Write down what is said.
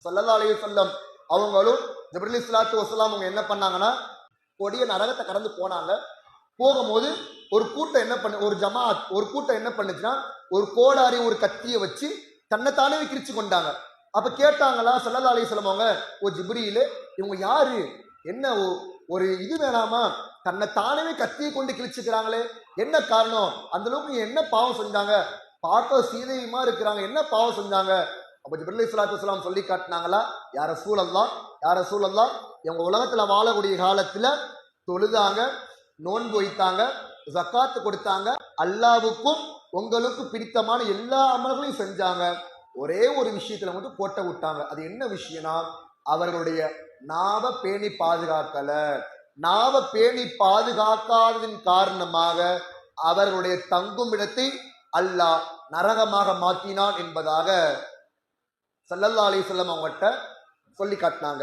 ஸல்லல்லாஹு அலைஹி வஸல்லம் அவங்களும் ஜிப்ரீல் ஸலாத்து வஸலாம் அவங்க என்ன பண்ணாங்கன்னா கொடிய நரகத்தை கடந்து போனாங்க. போகும்போது ஒரு கூட்டம் என்ன பண்ண ஒரு ஜமாத் ஒரு கூட்டம் என்ன பண்ணுச்சுன்னா ஒரு கோடாரி ஒரு கத்தியை வச்சு தன்னைத்தானே கிழிச்சு கொண்டாங்க. அப்ப கேட்டாங்களா ஸல்லல்லாஹு அலைஹி வஸல்லம் அவங்க, ஓ ஜிப்ரீல், இவங்க யாரு, என்ன ஒரு இது வேணாமா, தன்னைத்தானவே கத்தியை கொண்டு கிழிச்சுக்கிறாங்களே, என்ன காரணம், அந்த அளவுக்கு என்ன பாவம் செஞ்சாங்க, பார்க்க சீதையுமா இருக்கிறாங்க, என்ன பாவம் செஞ்சாங்க? அப்ப ஜிப்ரீல் ஸலாத்து வஸலாம் சொல்லி காட்டினாங்களா, யா ரசூலல்லாஹ், இவங்க உலகத்துல வாழக்கூடிய காலத்துல தொழுதாங்க, நோன்பு வைத்தாங்க, ஜக்காத்து கொடுத்தாங்க, அல்லாவுக்கும் உங்களுக்கு பிடித்தமான எல்லா அமல்களையும் செஞ்சாங்க. ஒரே ஒரு விஷயத்துல மட்டும் கோட்டை விட்டாங்க. அது என்ன விஷயம்னா, அவர்களுடைய நாவை பேணி பாதுகாக்கல. நாவை பேணி பாதுகாக்காததின் காரணமாக அவர்களுடைய தங்கும் இடத்தை அல்லாஹ் நரகமாக மாற்றினான் என்பதாக ஸல்லல்லாஹு அலைஹி வஸல்லம் அவங்ககிட்ட சொல்லி காட்டினாங்க.